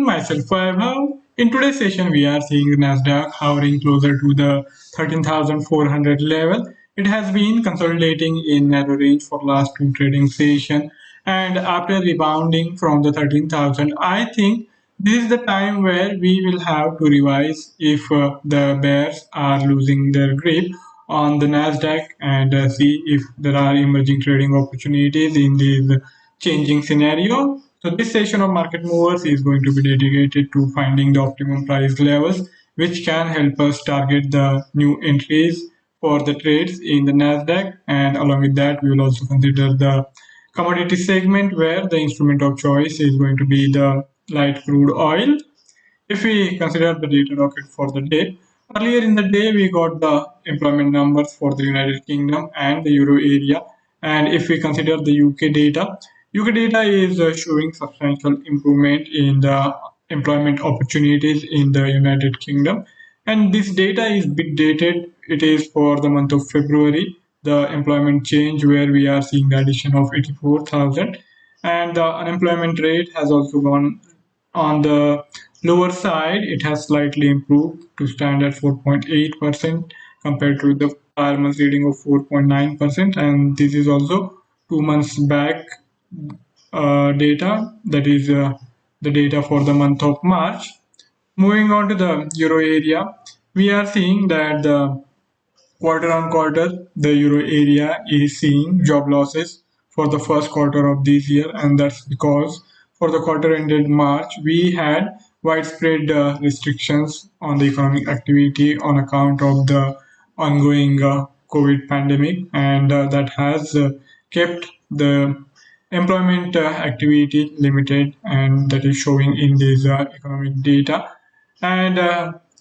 everyone, myself Vaibhav. In today's session, we are seeing the Nasdaq hovering closer to the 13,400 level. It has been consolidating in narrow range for last two trading session, and after rebounding from the 13,000, I think this is the time where we will have to revise if the bears are losing their grip on the Nasdaq and see if there are emerging trading opportunities in this changing scenario. So this session of Market Movers is going to be dedicated to finding the optimum price levels, which can help us target the new entries for the trades in the Nasdaq. And along with that, we will also consider the commodity segment where the instrument of choice is going to be the light crude oil. If we consider the data docket for the day, earlier in the day we got the employment numbers for the United Kingdom and the Euro area. And if we consider the UK data is showing substantial improvement in the employment opportunities in the United Kingdom. And this data is bit dated. It is for the month of February, the employment change where we are seeing the addition of 84,000, and the unemployment rate has also gone on the lower side. It has slightly improved to stand at 4.8% compared to the prior month's reading of 4.9%. And this is also 2 months back data, that is the data for the month of March. Moving on to the euro area, we are seeing that the quarter on quarter, the euro area is seeing job losses for the first quarter of this year, and that's because for the quarter ended March, we had widespread restrictions on the economic activity on account of the ongoing COVID pandemic, and that has kept the employment activity limited, and that is showing in this economic data. And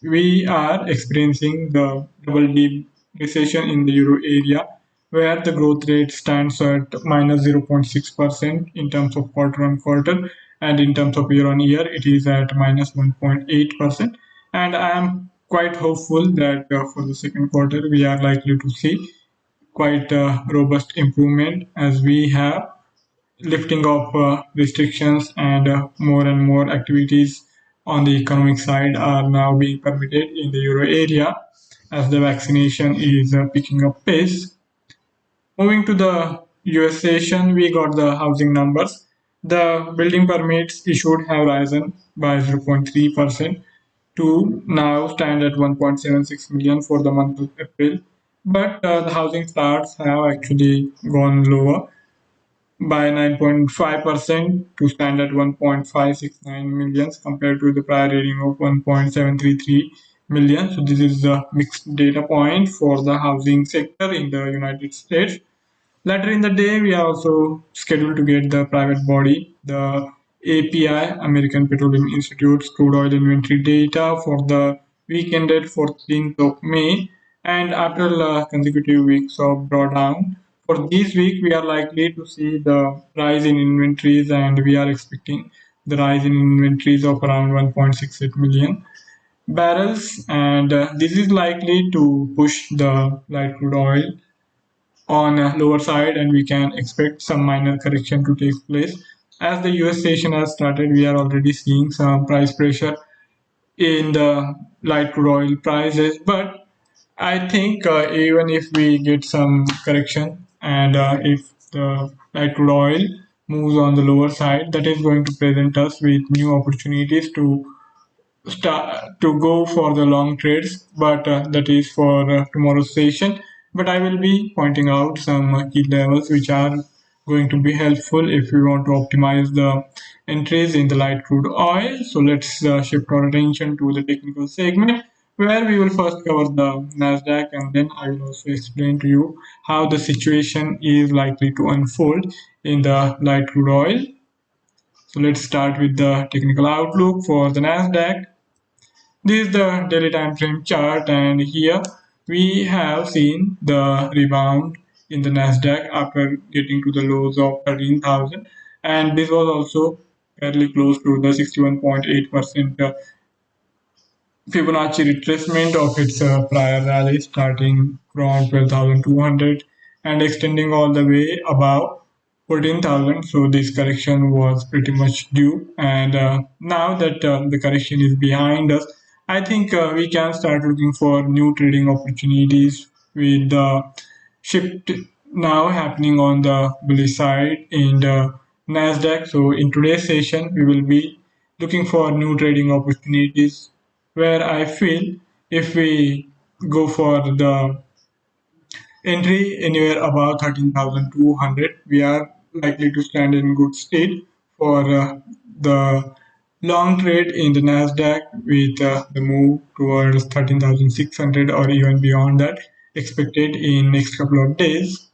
we are experiencing the double deep recession in the euro area, where the growth rate stands at minus 0.6% in terms of quarter on quarter, and in terms of year on year, it is at minus 1.8%. And I am quite hopeful that for the second quarter, we are likely to see quite a robust improvement as we have lifting of restrictions, and more and more activities on the economic side are now being permitted in the euro area as the vaccination is picking up pace. Moving to the US session, we got the housing numbers. The building permits issued have risen by 0.3% to now stand at 1.76 million for the month of April. But the housing starts have actually gone lower by 9.5% to stand at 1.569 millions compared to the prior reading of 1.733 million. So this is a mixed data point for the housing sector in the United States. Later in the day, we are also scheduled to get the private body, the API, American Petroleum Institute's crude oil inventory data for the week ended 14th of May. And after consecutive weeks of drawdown, for this week, we are likely to see the rise in inventories, and we are expecting the rise in inventories of around 1.68 million barrels. And this is likely to push the light crude oil on a lower side, and we can expect some minor correction to take place. As the US session has started, we are already seeing some price pressure in the light crude oil prices, but I think even if we get some correction, and if the light crude oil moves on the lower side, that is going to present us with new opportunities to start to go for the long trades, but that is for tomorrow's session. But I will be pointing out some key levels which are going to be helpful if we want to optimize the entries in the light crude oil. So let's shift our attention to the technical segment, where we will first cover the Nasdaq, and then I will also explain to you how the situation is likely to unfold in the light crude oil. So let's start with the technical outlook for the Nasdaq. This is the daily time frame chart, and here we have seen the rebound in the Nasdaq after getting to the lows of 13,000, and this was also fairly close to the 61.8% Fibonacci retracement of its prior rally, starting from 12,200 and extending all the way above 14,000. So this correction was pretty much due. And now that the correction is behind us, I think we can start looking for new trading opportunities with the shift now happening on the bullish side in the Nasdaq. So in today's session, we will be looking for new trading opportunities where I feel if we go for the entry anywhere above 13,200, we are likely to stand in good state for the long trade in the Nasdaq with the move towards 13,600 or even beyond that expected in next couple of days.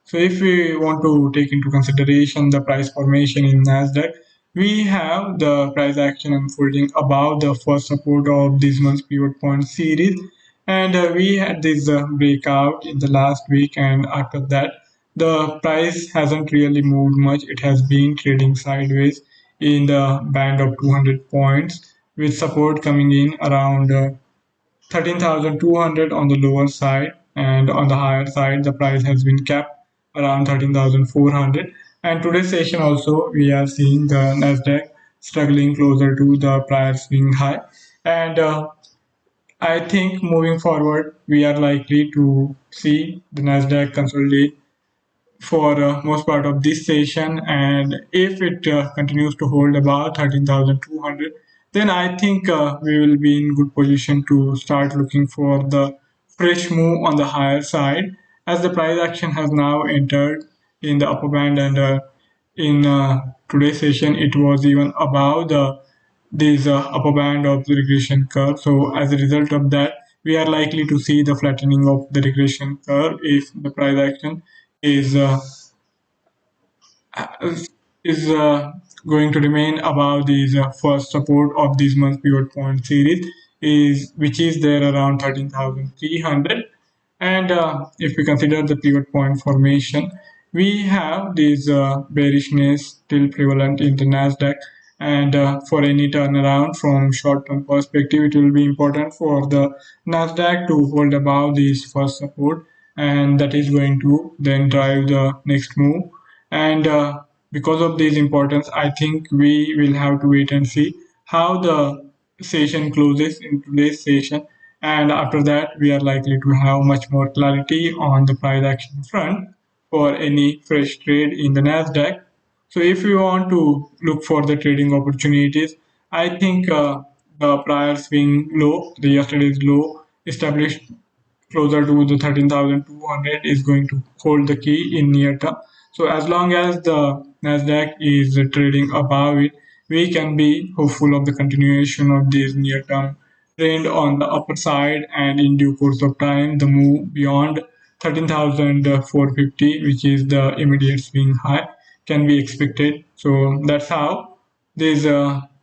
So if we want to take into consideration the price formation in Nasdaq, we have the price action unfolding above the first support of this month's pivot point series, and we had this breakout in the last week, and after that, the price hasn't really moved much. It has been trading sideways in the band of 200 points, with support coming in around 13,200 on the lower side, and on the higher side the price has been capped around 13,400. And today's session also we are seeing the Nasdaq struggling closer to the prior swing high, and I think moving forward we are likely to see the Nasdaq consolidate for most part of this session, and if it continues to hold about 13,200, then I think we will be in good position to start looking for the fresh move on the higher side, as the price action has now entered in the upper band, and in today's session it was even above the this upper band of the regression curve. So as a result of that, we are likely to see the flattening of the regression curve if the price action is is going to remain above these first support of this month's pivot point series, is which is there around 13,300. And if we consider the pivot point formation, we have this bearishness still prevalent in the Nasdaq, and for any turnaround from short-term perspective, it will be important for the Nasdaq to hold above this first support, and that is going to then drive the next move. And because of this importance, I think we will have to wait and see how the session closes in today's session, and after that we are likely to have much more clarity on the price action front for any fresh trade in the Nasdaq. So if you want to look for the trading opportunities, I think the prior swing low, the yesterday's low established closer to the 13,200 is going to hold the key in near term. So as long as the Nasdaq is trading above it, we can be hopeful of the continuation of this near term trend on the upper side, and in due course of time the move beyond 13,450, which is the immediate swing high, can be expected. So that's how this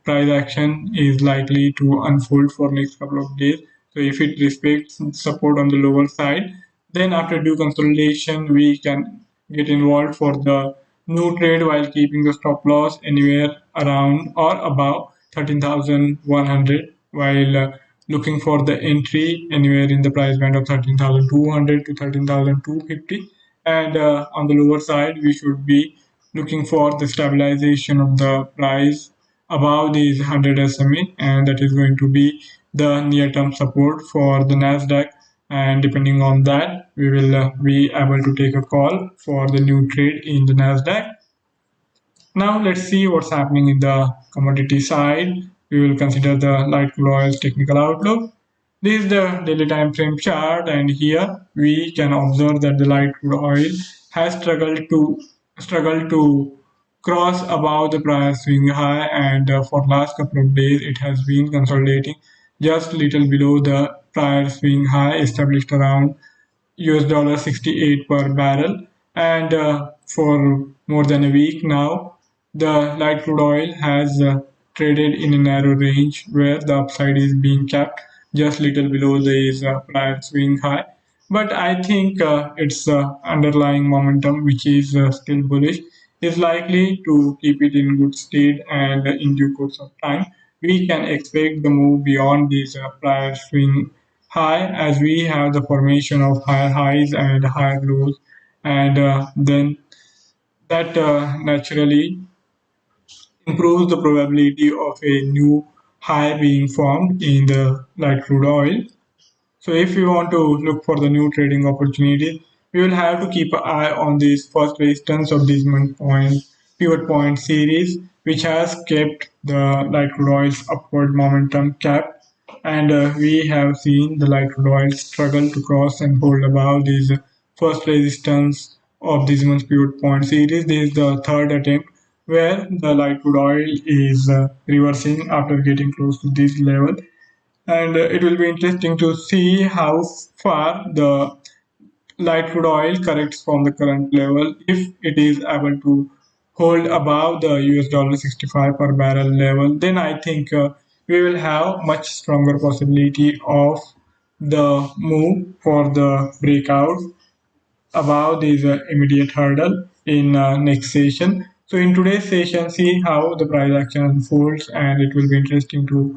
price action is likely to unfold for next couple of days. So if it respects support on the lower side, then after due consolidation, we can get involved for the new trade while keeping the stop loss anywhere around or above 13,100, while looking for the entry anywhere in the price band of 13,200 to 13,250. And on the lower side, we should be looking for the stabilization of the price above these 100 SMA, and that is going to be the near term support for the Nasdaq. And depending on that, we will be able to take a call for the new trade in the Nasdaq. Now let's see what's happening in the commodity side. We will consider the light crude oil's technical outlook. This is the daily time frame chart, and here we can observe that the light crude oil has struggled to cross above the prior swing high, and for last couple of days it has been consolidating just little below the prior swing high established around US $68 per barrel. And for more than a week now, the light crude oil has traded in a narrow range where the upside is being kept just little below the prior swing high. But I think its underlying momentum, which is still bullish, is likely to keep it in good state, and in due course of time, we can expect the move beyond this prior swing high, as we have the formation of higher highs and higher lows, and then that naturally improves the probability of a new high being formed in the light crude oil. So if we want to look for the new trading opportunities, we will have to keep an eye on this first resistance of this month point pivot point series, which has kept the light crude oil's upward momentum cap. And we have seen the light crude oil struggle to cross and hold above this first resistance of this month's pivot point series. This is the third attempt where the light crude oil is reversing after getting close to this level, and it will be interesting to see how far the light crude oil corrects from the current level. If it is able to hold above the US dollar 65 per barrel level, then I think we will have much stronger possibility of the move for the breakout above this immediate hurdle in next session. So in today's session, see how the price action unfolds, and it will be interesting to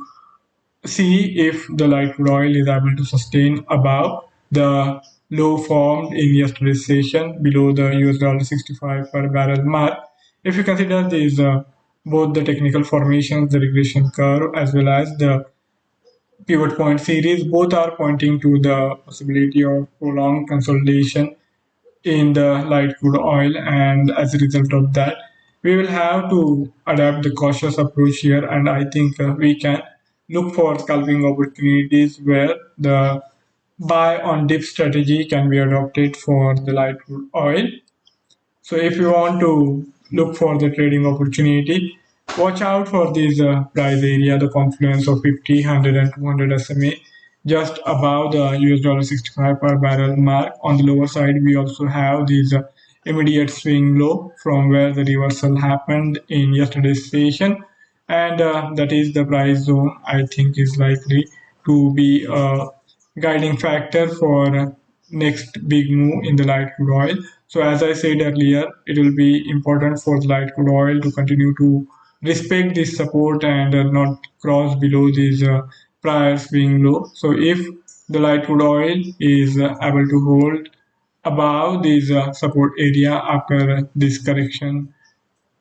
see if the light crude oil is able to sustain above the low formed in yesterday's session below the US dollar 65 per barrel mark. If you consider these both the technical formations, the regression curve, as well as the pivot point series, both are pointing to the possibility of prolonged consolidation in the light crude oil, and as a result of that we will have to adapt the cautious approach here, and I think we can look for scalping opportunities where the buy on dip strategy can be adopted for the light crude oil. So if you want to look for the trading opportunity, watch out for this price area, the confluence of 50, 100 and 200 SMA just above the US dollar 65 per barrel mark. On the lower side, we also have this immediate swing low from where the reversal happened in yesterday's session, and that is the price zone I think is likely to be a guiding factor for next big move in the light crude oil. So as I said earlier, it will be important for the light crude oil to continue to respect this support and not cross below this prior swing low. So if the light crude oil is able to hold above this support area after this correction,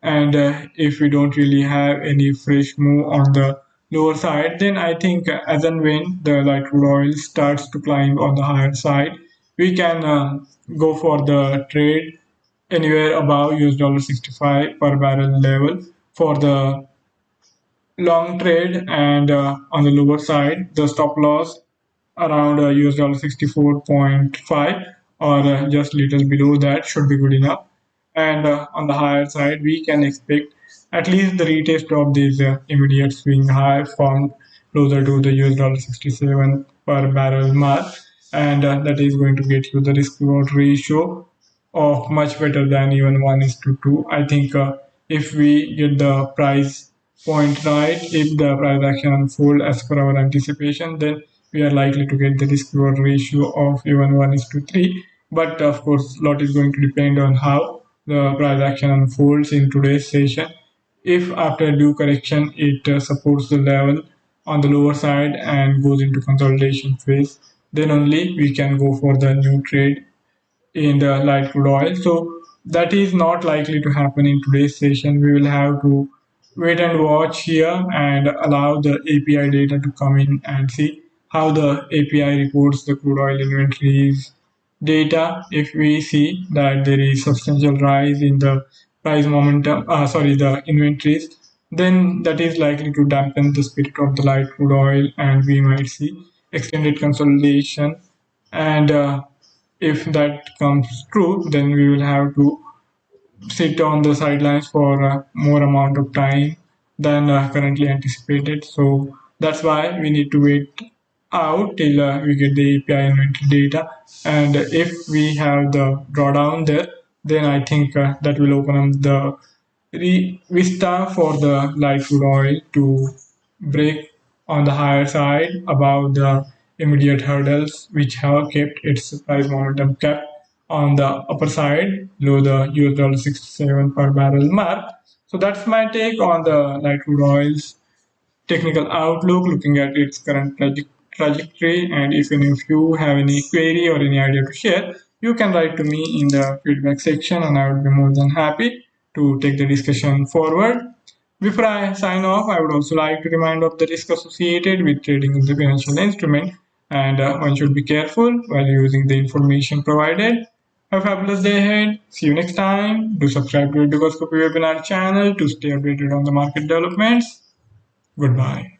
and if we don't really have any fresh move on the lower side, then I think as and when the light crude oil starts to climb on the higher side, we can go for the trade anywhere above US dollar 65 per barrel level for the long trade, and on the lower side the stop loss around US dollar 64.5 or just little below that should be good enough. And on the higher side we can expect at least the retest of this immediate swing high formed closer to the US dollar 67 per barrel mark, and that is going to get you the risk reward ratio of much better than even 1 is to 2. I think if we get the price point right, if the price action unfold as per our anticipation, then we are likely to get the risk reward ratio of even 1 is to 3. But of course, a lot is going to depend on how the price action unfolds in today's session. If after due correction it supports the level on the lower side and goes into consolidation phase, then only we can go for the new trade in the light crude oil. So that is not likely to happen in today's session. We will have to wait and watch here and allow the API data to come in and see how the API reports the crude oil inventories data. If we see that there is substantial rise in the price momentum, the inventories, then that is likely to dampen the spirit of the light crude oil, and we might see extended consolidation. And if that comes true, then we will have to sit on the sidelines for more amount of time than currently anticipated. So that's why we need to wait out till we get the API inventory data. And if we have the drawdown there, then I think that will open up the vista for the light crude oil to break on the higher side above the immediate hurdles, which have kept its price momentum cap on the upper side below the US dollar 67 per barrel mark. So that's my take on the light crude oil's technical outlook, looking at its current trajectory. And if any of you have any query or any idea to share, you can write to me in the feedback section and I would be more than happy to take the discussion forward. Before I sign off, I would also like to remind of the risk associated with trading in the financial instrument, and one should be careful while using the information provided. Have a fabulous day ahead. See you next time. Do subscribe to the Duoscopy webinar channel to stay updated on the market developments. Goodbye.